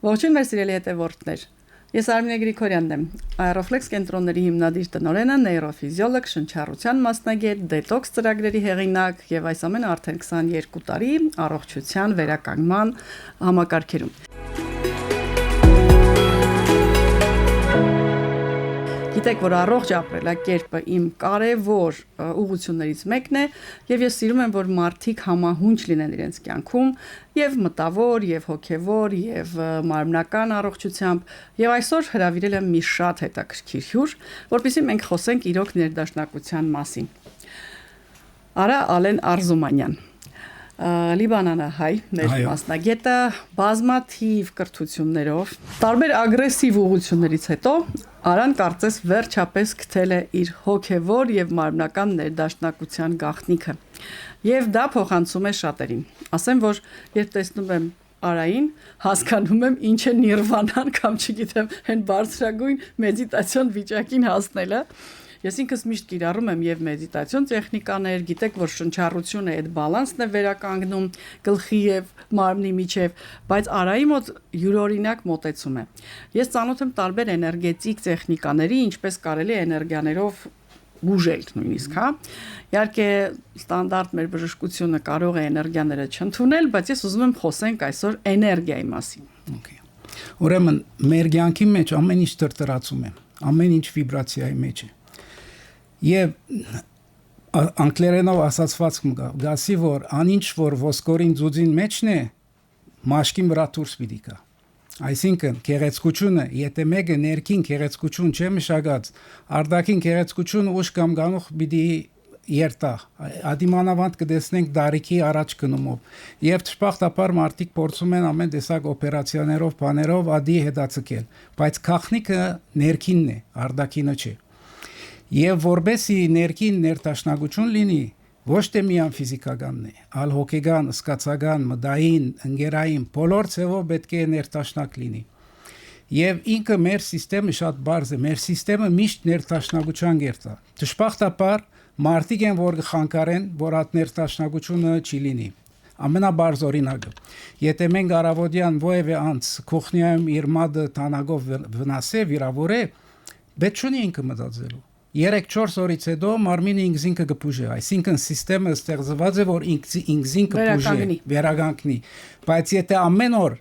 Ողջույն մեր սիրելի հետևորդներ։ Ես Արմինե Գրիգորյանն եմ, Aeroflex կենտրոնների հիմնադիր տնօրենը, նեյրոֆիզիոլոգ, շնչառության մասնագետ, դետոքս ծրագրերի հեղինակ եւ այս ամենը արդեն 22 տարի առողջության վերականգնման համակարգերում։ Գիտեք, որ առողջ ապրելակերպը իմ կարևոր ուղղություններից մեկն է, եւ ես սիրում եմ, որ մարդիկ համահունչ լինեն իրենց կյանքում, եւ մտավոր, եւ հոգեվոր, եւ մարմնական առողջությամբ, եւ այսօր հրավիրել եմ մի շատ հետաքրքիր հյուր, որպեսզի մենք խոսենք իրոք ներդաշնակության մասին։ Արա Ալեն Արզումանյան Լիբանանը հայ, մեր մասնագետը բազմաթիվ կրթություններով, տարբեր ագրեսիվ ուղղություններից հետո Արան կարծես վերջապես գտել է իր հոգևոր եւ մարմնական ներդաշնակության գաղտնիքը։ Եվ դա փոխանցում է շատերին։ Ասեմ, որ երբ տեսնում եմ Արային, հասկանում եմ ինչ է նիրվանան կամ չգիտեմ, հեն բարձրագույն մեդիտացիոն վիճակին հասնելը։ Ես ինքս միշտ կիրառում եմ եւ մեդիտացիոն տեխնիկաներ, գիտեք, որ շնչառությունը այդ բալանսն է վերականգնում գլխի եւ մարմնի միջև, բայց Արայի մոտ յուրօրինակ մոտեցում է։ Ես ծանոթ եմ տարբեր էներգետիկ տեխնիկաների, ինչպես կարելի է էներգիաներով բուժել նույնիսկ, հա։ Իհարկե, ստանդարտ մեր բժշկությունը կարող է էներգիաները չընդունել, բայց ես ուզում եմ խոսենք այսօր էներգիայի մասին։ Okay։ Ուրեմն մեր կյանքի մեջ ամեն ինչ տրտռացում է, ամեն ինչ վիբրացիայի մեջ է։ Եվ անգլերենով ասացված գասի որ անինչ որ ոսկորին ձուձին մեջն է մաշկին վրա դուրս պիտի գա այսինքն գեղեցկությունը եթե մեկը ներքին գեղեցկություն չէ մշակած արտաքին գեղեցկությունը ուշ կամ գանուխ պիտի երտա ադիմանավանդ կդեսնենք դարիքի առաջ գնումով եւ ճշմարտաբար մարդիկ փորձում են ամեն տեսակ օպերացիաներով բաներով ադի հետացկել բայց քաղնիկը ներքինն է արտաքինը չէ Եվ որբեսի ներքին ներդաշնակություն լինի, ոչ թե միայն ֆիզիկականն է, այլ հոգեգան, սկացական, մտային, ընկերային, բոլոր ցևով պետք է ներդաշնակ լինի։ Եվ ինքը մեր համակարգը շատ բարձ է, մեր համակարգը միշտ ներդաշնակության գերտա։ Դժբախտաբար մարդիկ են, որ խանգարեն, որ այդ ներդաշնակությունը չի լինի։ Ամենաբարձ օրինակը։ Եթե մենք առավոտյան ովևէ անց քոխնիայում իր մադը տանագով վնասե, վիրավորե, պետք չունի ինքը մտածելու։ 3-4 օրից հետո մարմինը ինքզինքը կփուժի, այսինքն համակարգը ստեղծված է, որ ինքզինքը փուժի, վերականգնի, բայց եթե ամեն օր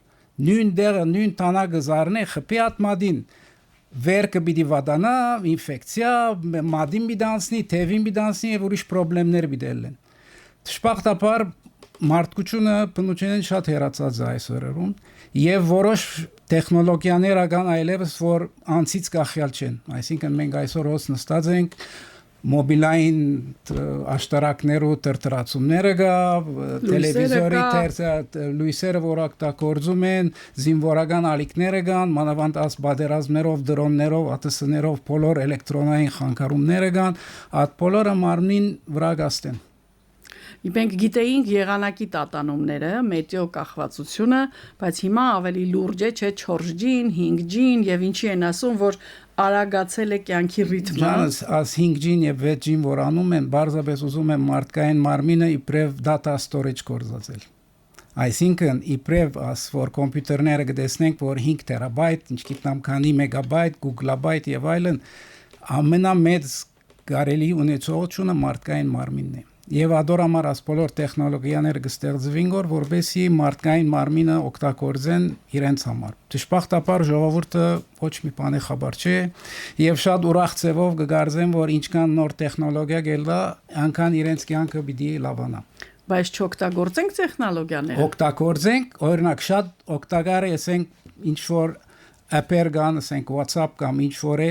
նույն դերը, նույն տանագը զարնե, խփի ատմադին, վերքը պիտի վադանա, ինֆեկցիա, մադին պիտի անցնի, թևին պիտի անցնի եւ ուրիշ խնդիրներ պիտի լինեն։ Դժբախտաբար մարդկությունը բնությունից շատ հեռացած է այսօրերում եւ որոշ տեխնոլոգիաներ ական այլևս որ անցից կախյալ չեն այսինքն մենք այսօր հոս նստած ենք մոբիլային աշտարակներու տրտռացումները գա տելևիզորի լույսերը որ օգտագործում են զինվորական ալիքները կան մանավանդ աս բادرազմերով դրոններով ԱՏՍ-ներով բոլոր էլեկտրոնային խանգարումները կան այդ բոլորը մարմնին վրա գաստեն Մենք գիտեինք եղանակի տատանումները, մետեո կախվածությունը, բայց հիմա ավելի լուրջ է, չէ 4G-ին, 5G-ին եւ ինչի են ասում, որ արագացել է կյանքի ռիթմը։ Ջանս, աս 5G-ին եւ 6G-ին որ անում են, բարձրապես ուզում են մարդկային մարմինը իբրև data storage կորզածել։ Այսինքն իբրև աս որ կոմպյուտերները կտեսնենք, որ 5 տերաբայթ, ինչ գիտնամ քանի մեգաբայթ, գուգլաբայթ եւ այլն ամենամեծ կարելի ունեցողությունը մարդկային մարմինն է։ Եվ ադորամար աս բոլոր տեխնոլոգիաները կստեղծվին որպեսզի մարդկային մարմինը օգտագործեն իրենց համար։ Դժբախտաբար ժողովուրդը ոչ մի բանի խաբար չէ եւ շատ ուրախ ձևով կգարձեն, որ ինչքան նոր տեխնոլոգիա գելա, անքան իրենց կյանքը պիտի լավանա։ Բայց չօգտագործենք տեխնոլոգիաները։ Օգտագործենք, օրինակ շատ օգտակար է, ասենք ինչ որ app-եր կան, ասենք WhatsApp կամ ինչ որ է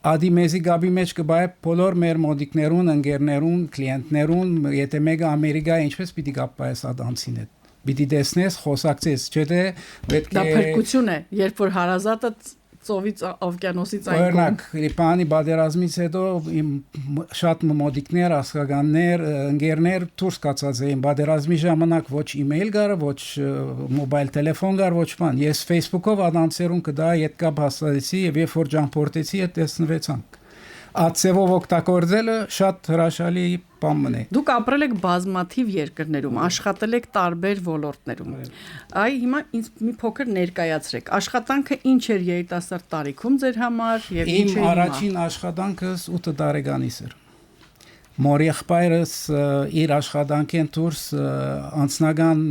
Ադի մեզի գաբի մեջ կբայ բոլոր մեր մոդիկներուն, ընկերներուն, կլիենտներուն, եթե մեկը Ամերիկա ինչպես պիտի կապայես ադանցին հետ։ Պիտի տեսնես, խոսակցես, չէ՞ թե պետք է Դա փրկություն է, երբ որ հարազատը ծովից օվկիանոսից այն Օրինակ, Լիբանի բادرազմից հետո իմ շատ մոդիկներ, ասկականներ, ընկերներ դուրս կացած էին բادرազմի ժամանակ ոչ email կար, ոչ մոբայլ տելեֆոն կար, ոչ բան։ Ես Facebook-ով adancerun կդա յետկապ հաստատեցի եւ երբ որ ճամփորդեցի, այդ տեսնվեցանք։ ածևով օգտագործելը շատ հրաշալի բան մնե։ Դուք ապրել եք բազմաթիվ երկրներում, աշխատել եք տարբեր ոլորտներում։ Այ հիմա ինձ մի փոքր ներկայացրեք։ Աշխատանքը ինչ էր երիտասարդ տարիքում ձեր համար եւ ինչ Իմ է հիմա։ առաջին աշխատանքս 8 տարեկանից էր։ Մոր եղբայրս իր աշխատանքեն դուրս անձնական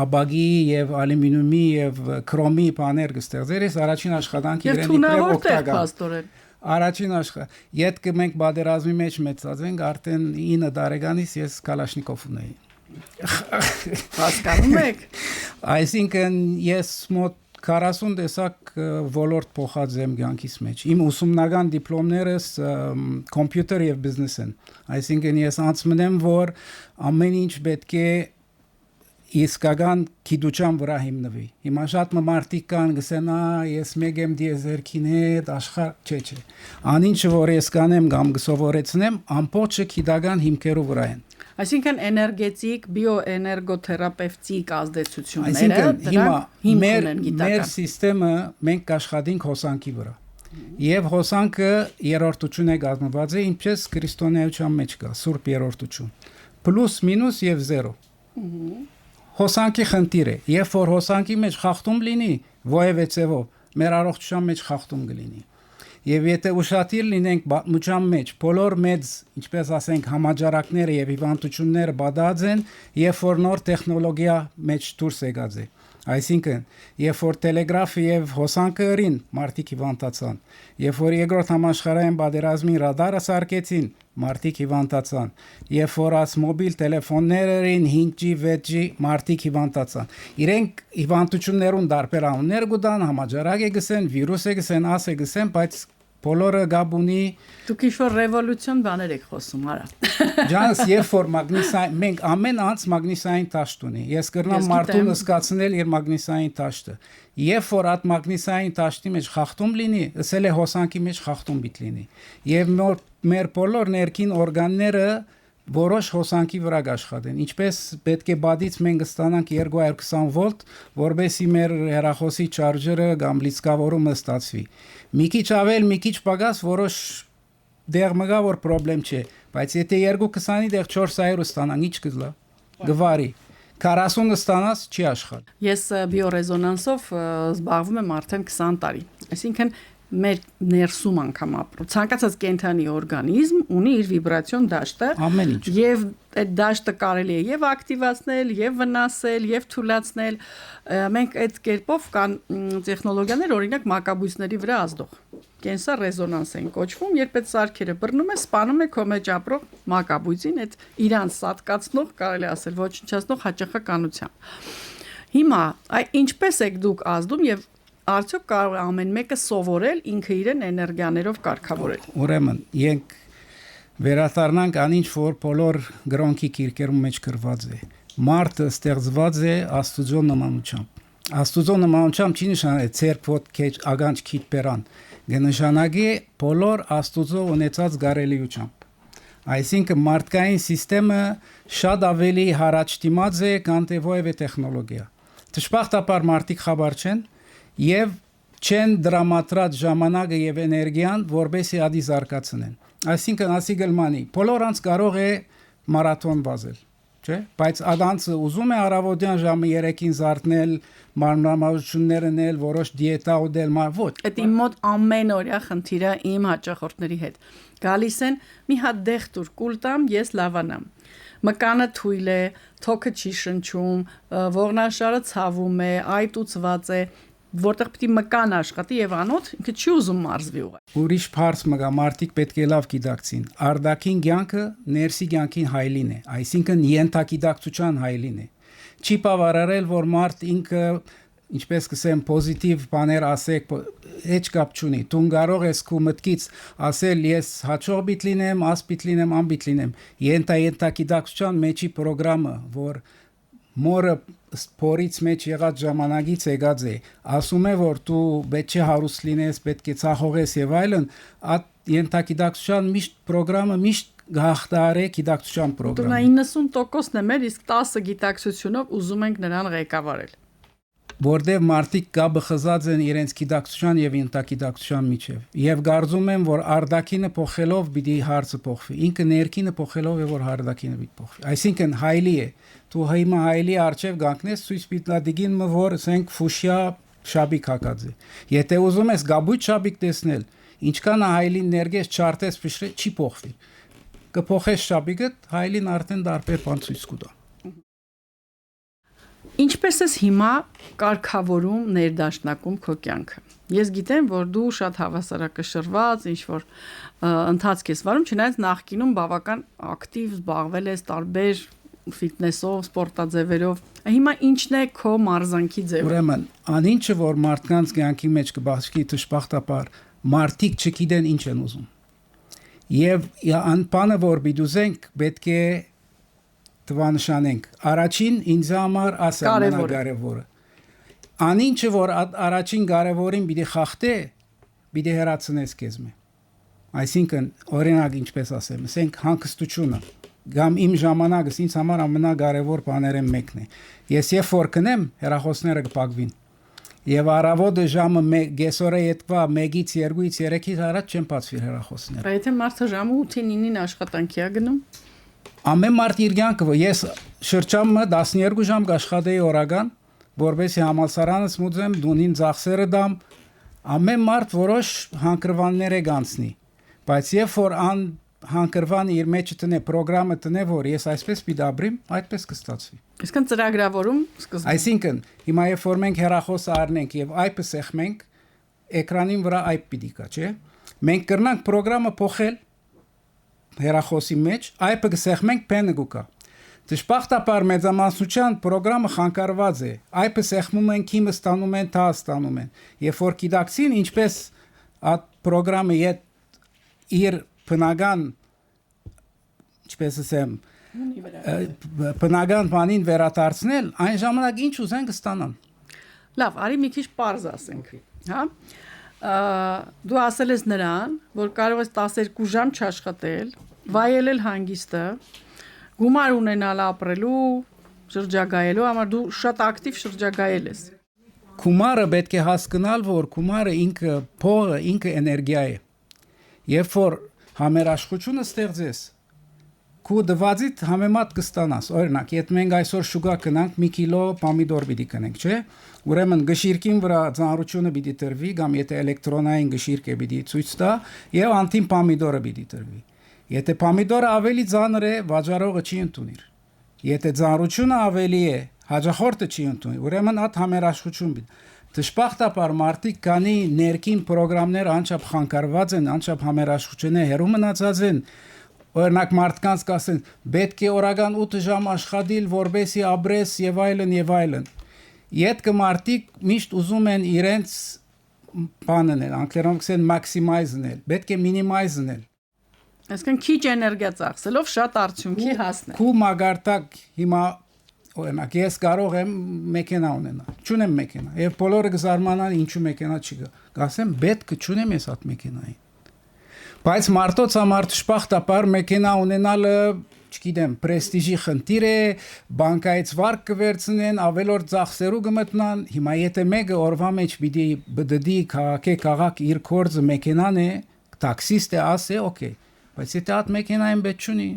աբագի եւ ալյումինիումի եւ քրոմի բաներ կստեղծեր, ես առաջին աշխատանքը Եվ իրեն իբրև թունավոր տեղ օգտակար։ փաստորեն։ Առաջին ետք մենք բادرազմի մեջ մեծած ենք, արդեն 9 տարեկանից ես Կալաշնիկով ունեի։ Հասկանում եք։ Այսինքն ես մոտ 40 տեսակ ոլորտ փոխած եմ կյանքիս մեջ։ Իմ ուսումնական դիպլոմներս կոմպյուտեր եւ բիզնես են։ Այսինքն ես անցմնեմ, որ ամեն ինչ պետք է իսկական գիտության վրա հիմնվի։ Հիմա շատ մարդիկ կան գսեն, ես մեկ եմ դիեզերքին հետ աշխարհ, չէ։ Անինչը որ ես կանեմ կամ կսովորեցնեմ, ամբողջը գիտական հիմքերով վրա են։ Այսինքն էներգետիկ, բիոէներգոթերապևտիկ ազդեցությունները Այսինքն հիմա մեր գիտական սիստեմը մենք կաշխատենք հոսանքի վրա։ Եվ հոսանքը երրորդություն է կազմված է, ինչպես քրիստոնեության մեջ կա, սուրբ երրորդություն։ Պլյուս մինուս եւ 0։ Հոսանքի խնդիր է։ Երբ որ հոսանքի մեջ խախտում լինի, ովևէ ձևով, մեր առողջության մեջ խախտում կլինի։ Եվ եթե ուշադիր լինենք պատմության մեջ, բոլոր մեծ, ինչպես ասենք, համաճարակները եւ հիվանդությունները բադած են, երբ որ նոր տեխնոլոգիա մեջ դուրս եկած է։ Այսինքն, երբ որ տելեգրաֆը եւ հոսանքը ըրին, մարդիկ հիվանդացան։ Երբ որ երկրորդ համաշխարհային պատերազմին ռադարը սարքեցին, մարդիկ հիվանդացան։ Երբ որ աս մոբիլ տելեֆոններ ըրին 5G, 6G, մարդիկ հիվանդացան։ Իրենք հիվանդություններուն դարբեր անուններ կտան, համաճարակ է գսեն, վիրուս է գսեն, աս է գսեն, բայց բոլորը գաբունի Դուք ինչ-որ ռևոլյուցիոն բաներ եք խոսում, արա։ Ջանս, երբ որ մագնիսային, մենք ամեն անց մագնիսային տաշտ ունի։ Ես կրնամ մարդուն զգացնել իր մագնիսային տաշտը։ Երբ որ այդ մագնիսային տաշտի մեջ խախտում լինի, ըսել է հոսանքի մեջ խախտում պիտի լինի։ Եվ մեր բոլոր ներքին օրգանները որոշ հոսանքի վրա աշխատեն։ Ինչպես պետք է բադից մենք ստանանք 220 վոլտ, որբեսի մեր հեռախոսի չարժերը կամ լիցքավորումը ստացվի։ Մի քիչ ավել, մի քիչ պակաս որոշ դեղ մգա որ խնդրեմ չէ, բայց եթե 220-ի դեղ 400 ստանանք, ինչ կլա։ Գվարի 40 ստանաս չի աշխատի։ Ես բիոռեզոնանսով զբաղվում եմ արդեն 20 տարի։ Այսինքն մեր ներսում անգամ ապրում։ Ցանկացած կենթանի օրգանիզմ ունի իր վիբրացիոն դաշտը, ամեն ինչ։ Եվ այդ դաշտը կարելի է եւ ակտիվացնել, եւ վնասել, եւ թուլացնել։ Մենք այդ կերպով կան տեխնոլոգիաներ, օրինակ մակաբույծների վրա ազդող։ Կենսա ռեզոնանս են կոչվում, երբ այդ սարքերը բռնում է, սպանում է քո մեջ ապրող մակաբույծին, այդ իրան սատկացնող, կարելի ասել, ոչնչացնող հաճախականությամբ։ Հիմա, ինչպես եք դուք ազդում եւ արդյոք կարող է ամեն մեկը սովորել ինքը իրեն էներգիաներով կարգավորել։ Ուրեմն, ենք վերադառնանք անինչ որ բոլոր գրոնքի քիրքերում մեջ գրված է։ Մարդը ստեղծված է Աստուծո նմանությամբ։ Աստուծո նմանությամբ չի նշանակի ցերկ ոտ քեջ ագանջ քիթ բերան։ Գնշանակի բոլոր Աստուծո ունեցած գարելիությամբ։ Այսինքն մարդկային համակարգը շատ ավելի հարաճ դիմաց է, քան թե ովևէ տեխնոլոգիա։ Դժբախտաբար մարդիկ խաբար չեն եւ չեն դրամատրած ժամանակը եւ էներգիան, որբեսի ադի զարգացնեն։ Այսինքն ասի գլմանի, բոլորանց կարող է մարաթոն վազել, չէ՞, բայց ադանցը ուզում է առավոտյան ժամը 3-ին զարթնել, մանրամասնություններ ունել, որոշ դիետա ուտել, ոչ։ Այդ իմ մոտ ամենօրյա խնդիրը իմ հաճախորդների հետ։ Գալիս են, մի հատ դեղ տուր կուլտամ, ես լավանամ։ Մկանը թույլ է, թոքը չի շնչում, ողնաշարը ցավում է, այտ ուծված է, որտեղ պիտի մկան աշխատի եւ անոթ ինքը չի ուզում մարզվի ուղղակի։ Ուրիշ բարձ մգա մարդիկ պետք է լավ գիտակցին։ Արդակին կյանքը ներսի կյանքին հայլին է, այսինքն ենթագիտակցության հայլին է։ Չի բավարարել, որ մարդ ինքը, ինչպես կսեմ, պոզիտիվ բաներ ասեք, heç կապ չունի։ Դու կարող ես քո մտքից ասել ես հաջող պիտի լինեմ, աս պիտի լինեմ, ան պիտի լինեմ։ Ենթագիտակցության մեջի ծրագրամը, որ մորը սփորից մեջ եղած ժամանակից եկած է, ասում է, որ դու պետք է հարուստ լինես, պետք է ցախողես եւ այլն, այդ ենթագիտակցության միշտ ծրագրամը միշտ գահտար է գիտակցության ծրագրամը։ Դու 90%-ն է մեր, իսկ 10 գիտակցությունով ուզում ենք նրան ղեկավարել։ որտեղ մարդիկ կապը խզած են իրենց գիտակցության եւ ինտագիտակցության միջև եւ կարծում են որ արդակինը փոխելով պիտի հարցը փոխվի ինքը ներքինը փոխելով է որ արդակինը պիտի փոխվի այսինքն հայլի է դու հիմա հայլի արչեւ գանքնես ցույց պիտլադիգին որ ասենք ֆուշիա շաբիկ հակած է եթե ուզում ես գաբույտ շաբիկ տեսնել ինչքան հայլին ներգես չարտես փշրե չի փոխվի կփոխես շաբիկը հայլին արդեն դարբեր բան ցույց կտա Ինչպես ես հիմա կարգավորում ներդաշնակում քո կյանքը։ Ես գիտեմ, որ դու շատ հավասարակշռված, ինչ որ ընթացք ես վարում, չնայած նախկինում բավական ակտիվ զբաղվել ես տարբեր ֆիթնեսով, սպորտաձևերով։ Հիմա ի՞նչն է քո մարզանքի ձևը։ Ուրեմն, անինչը որ մարդկանց կյանքի մեջ կբացվի դժբախտաբար, մարդիկ չգիտեն ինչ են ուզում։ Եվ անպանը որ բիդուզենք պետք է տվանշանենք առաջին ինձ համար ամենակարևորը անինչը որ առաջին կարևորին պիտի խախտե պիտի հեռացնես քեզ մե այսինքն օրինակ ինչպես ասեմ ասենք հանգստությունը գամ իմ ժամանակս ինձ համար ամենակարևոր բաներն մեկն է ես երբ որ կնեմ հեռախոսները կփակվին եւ առավոտը ժամը 1:00 ետկվա 1-ից 2-ից 3-ից առաջ չեմ բացվի հեռախոսները Բայց եթե մարդը ժամը 8-ին 9-ին աշխատանքի է գնում Ամեն մարդ իր կյանքը ես շրջանը 12 ժամ կաշխատեի օրական, որովհետեւ համալսարանս մուծեմ, դունին ծախսերը դամ, ամեն մարդ որոշ հանգրվաններ է գանցնի, բայց երբ որ հանգրվան իր մեջ տնե ծրագրամը տնե որ ես այսպես պիտի ապրեմ, այդպես կստացվի։ Այսինքն ծրագրավորում սկզբում։ Այսինքն հիմա երբ որ մենք հեռախոսը առնենք եւ այպը սեղմենք, էկրանին վրա այպ պիտի կա, չէ՞։ Մենք կրնանք ծրագրամը փոխել հեռախոսի մեջ այպը կսեղմենք փենը գուկա դժբախտաբար մեծամասնության ծրագրամը խանգարված է այպը սեղմում են քիմը ստանում են թա ստանում են երբ որ գիտակցին ինչպես այդ ծրագրամը իր բնական ինչպես ասեմ բնական բանին վերադարձնել այն ժամանակ ինչ ուզեն կստանան Լավ, արի մի քիչ պարզ ասենք, հա դու ասել ես նրան, որ կարող ես 12 ժամ չաշխատել, վայելել հանգիստը, գումար ունենալ ապրելու, շրջագայելու, համար դու շատ ակտիվ շրջագայել ես։ Գումարը պետք է հասկանալ, որ գումարը ինքը փողը, ինքը էներգիա է։ Երբ որ համերաշխությունը ստեղծես, քու դվածիդ համեմատ կստանաս։ Օրինակ, եթե մենք այսօր շուգա կնանք, 1 կիլո պամիդոր պիտի կնենք, չէ՞։ Ուրեմն գշիրքին վրա ծանրությունը պիտի տրվի, կամ եթե էլեկտրոնային գշիրք է պիտի ցույց տա, եւ անտին պամիդորը պիտի տրվի։ Եթե պամիդորը ավելի ծանր է, վաճառողը չի ընդունիր։ Եթե ծանրությունը ավելի է, հաջախորդը չի ընդունի։ Ուրեմն այդ համերաշխություն պիտի։ Դժբախտաբար մարդիկ կանի ներքին ծրագրամներ անչափ խանգարված են, անչափ համերաշխությունը հերու մնացած են։ Օրինակ մարդկանց կասեն, պետք է օրական 8 ժամ աշխատել, որբեսի ապրես եւ այլն եւ այլն։ Յետքը մարդիկ միշտ ուզում են իրենց բանն են, անգլերեն կսեն maximize-նել, պետք է minimize-նել։ Այսինքն քիչ էներգիա ծախսելով շատ արդյունքի հասնել։ Քու մագարտակ հիմա օրինակ ես կարող եմ մեքենա ունենալ, չունեմ մեքենա, եւ բոլորը կզարմանան ինչու մեքենա չկա։ Կասեմ, պետք է չունեմ ես այդ մեքենային։ Բայց մարդոց համար դժբախտաբար մեքենա ունենալը, չգիտեմ, պրեստիժի խնդիր է, բանկայից վարկ կվերցնեն, ավելորդ ծախսերու կմտնան։ Հիմա եթե մեկը օրվա մեջ պիտի բդդի քաղաք իր կորձը մեքենան է, տաքսիստ է, ասե, օքեյ։ Բայց եթե այդ մեքենային պետք չունի,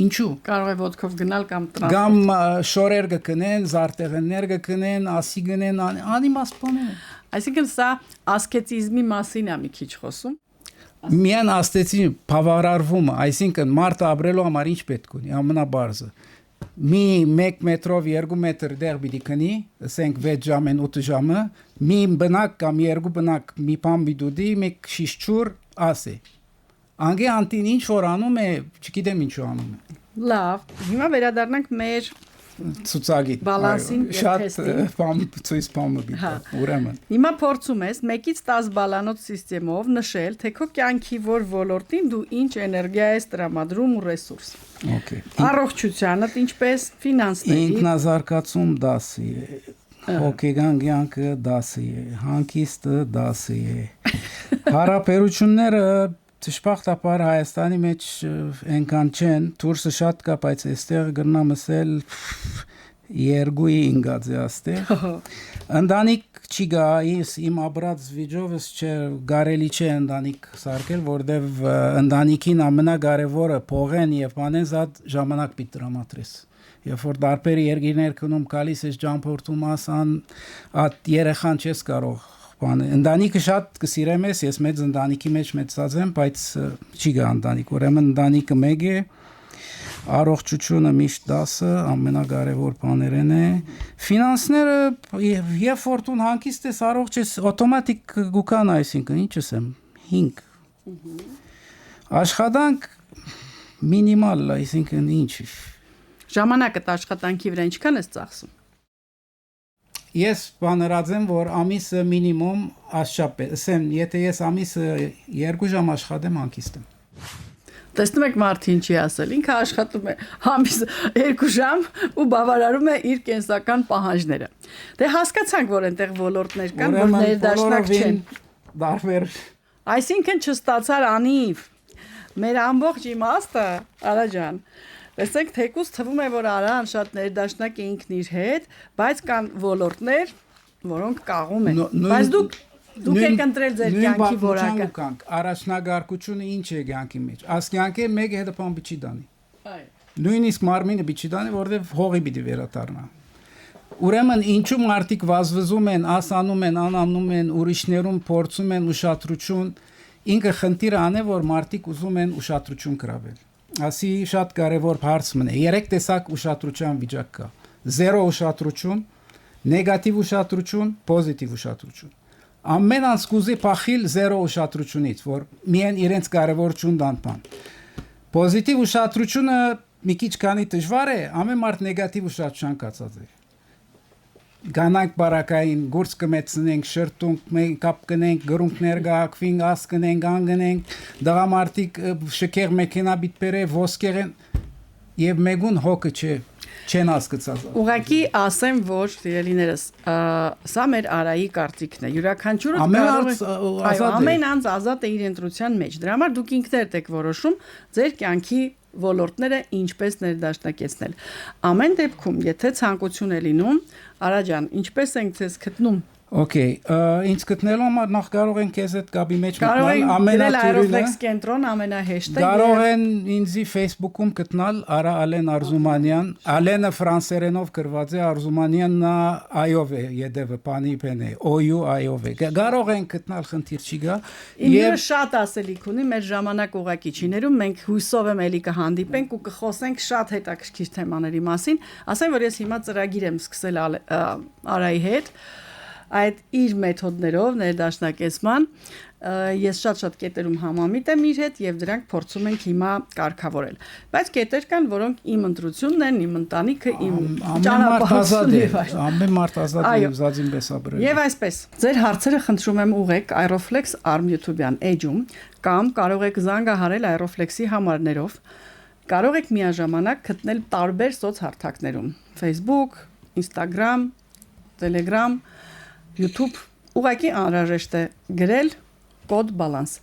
ինչու։ Կարող է ոդկով գնալ կամ տրանսպորտ։ Կամ շորեր կգնեն, զարտեղեններ կգնեն, ասի գնեն, անիմաստ բաներ։ Այսինքն սա ասկետիզմի մասին է մի քիչ խոսում։ Միան աստեցի բավարարվումը, այսինքն մարդը ապրելու համար ինչ պետք ունի, ամենաբարձը։ Մի 1 մետրով 2 մետր դեղ պիտի քնի, ասենք 6 ժամեն 8 ժամը, մի բնակ կամ 2 բնակ մի բան պիտի դի, մի շիշ ջուր ասե։ Անգե անտին ինչ որ անում է, չգիտեմ ինչու անում է։ Լավ, հիմա վերադառնանք մեր ցուցակի բալանսին շատ բամ ցույց բամը բիտ ուրեմն հիմա փորձում ես 1-ից 10 բալանոց համակարգով նշել թե քո կյանքի որ ոլորտին դու ինչ էներգիա ես տրամադրում ու ռեսուրս օքեյ առողջությանդ ինչպես ֆինանսների ինքնազարգացում 10 է հոգեգան կյանքը 10 է հանգիստը 10 է հարաբերությունները Դժբախտաբար Հայաստանի մեջ այնքան չեն, դուրսը շատ կա, բայց այստեղ գրնամ ասել Երգուի ինգաձե աստե։ Ընտանիք չի գա, իմ ապրած վիճովս չգարելի չէ ընտանիք սարքել, որտեվ ընտանիքին ամենակարևորը փողեն եւ բանեն զատ ժամանակ պիտի տրամադրես։ Երբ որ դարբեր երկիրներ կնում գալիս ես ճամփորդում ասան, at երեխան չես կարող բան ընտանիքը շատ կսիրեմ ես մեծ ընտանիքի մեջ մեծած եմ, բայց չի գա ընտանիք, ուրեմն ընտանիքը մեկ է առողջությունը միշտ դասը ամենակարևոր բաներն է ֆինանսները եւ ֆորտուն հանգիստ ես առողջ ես ավտոմատիկ գուկան այսինքն ինչ ասեմ 5 աշխատանք մինիմալ այսինքն ինչ ժամանակը աշխատանքի վրա ինչքան ես ծախսում Ես բաներած եմ որ ամիսը մինիմում ասչապես ասեմ եթե ես ամիսը 2 ժամ աշխատեմ հանգիստ եմ Տեսնում եք մարդը ինչի ասել, ինքը աշխատում է ամիսը 2 ժամ ու բավարարում է իր կենսական պահանջները։ Դե հասկացանք, որ այնտեղ ոլորտներ կան, որ ներդաշնակ չեն։ Դարբեր։ Այսինքն չստացար անիվ։ Մեր ամբողջ իմաստը, Արա ջան, տեսեք, թեկուզ թվում է, որ Արան շատ ներդաշնակ է ինքն իր հետ, բայց կան ոլորտներ, որոնք կաղում են։ Բայց Դուք եք ընտրել ձեր կյանքի որակը։ Առաջնագարկությունը ինչ է կյանքի մեջ։ Աս կյանքը մեկ հետապան բիչի դանի։ Այո։ Նույնիսկ մարմինը բիչի դանի, որտեղ հողի պիտի վերադառնա։ Ուրեմն ինչու մարդիկ վազվզում են, ասանում են, անանում են, ուրիշներում փորձում են ուշադրություն, ինքը խնդիրը ան է, որ մարդիկ ուզում են ուշադրություն կրավել։ Ասի շատ կարևոր հարց մնա։ 3 տեսակ ուշադրության վիճակ կա։ 0 ուշադրություն, նեգատիվ ուշադրություն, պոզիտիվ ուշադրություն։ Ամեն անց կուզի փախիլ 0 ուշադրությունից, որ միայն իրենց կարևորություն դան բան։ Պոզիտիվ ուշադրությունը մի քիչ քանի դժվար է, ամեն մարդ նեգատիվ ուշադրության կացած է։ Գանանք բարակային, գուրս կմեցնենք, շրտունք, մենք կապ կնենք, գրունքներ գակվին, աս կնենք, անգնենք, դղամարտիկ շքեղ մեքենա բիտբերե, ոսկեղեն եւ մեգուն հոգը չէ։ Չեն հասկացած։ Ուղղակի ասեմ, որ սիրելիներս, սա մեր Արայի կարծիքն է։ Յուրաքանչյուրը ամեն անձ ազատ է իր ընտրության մեջ։ Դրա համար դուք ինքներդ եք որոշում ձեր կյանքի ոլորտները ինչպես ներդաշնակեցնել։ Ամեն դեպքում, եթե ցանկություն է լինում, Արա ջան, ինչպես ենք ձեզ գտնում։ Okay, ինձ գտնելու համար նախ կարող են քեզ այդ կապի մեջ մտնել ամենաթյուրին կենտրոն ամենահեշտը կարող են ինձի Facebook-ում գտնել Արա Ալեն Արզումանյան Ալենը ֆրանսերենով գրված է Արզումանյանն այով է յետևը բանի բենե OU այով է կարող են գտնել խնդիր չի գա եւ շատ ասելիք ունի մեր ժամանակ ուղակի չի ներում մենք հույսով եմ ելի կհանդիպենք ու կխոսենք շատ հետաքրքիր թեմաների մասին ասեմ որ ես հիմա ծրագիր եմ սկսել Արայի հետ այդ իր մեթոդներով ներդաշնակեցման ես շատ կետերում համամիտ եմ իր հետ եւ դրանք փորձում ենք հիմա կարգավորել բայց կետեր կան որոնք իմ ընտրությունն են իմ ընտանիքը իմ ճանապարհը ամեն մարդ ազատ է ուզածին պես ապրել եւ այսպես ձեր հարցերը խնդրում եմ ուղեք Aeroflex Arm YouTube-յան էջում կամ կարող եք զանգահարել Aeroflex-ի համարներով կարող եք միաժամանակ գտնել տարբեր սոցհարթակներում Facebook, Instagram, Telegram YouTube ուղղակի անհրաժեշտ է գրել կոդ բալանս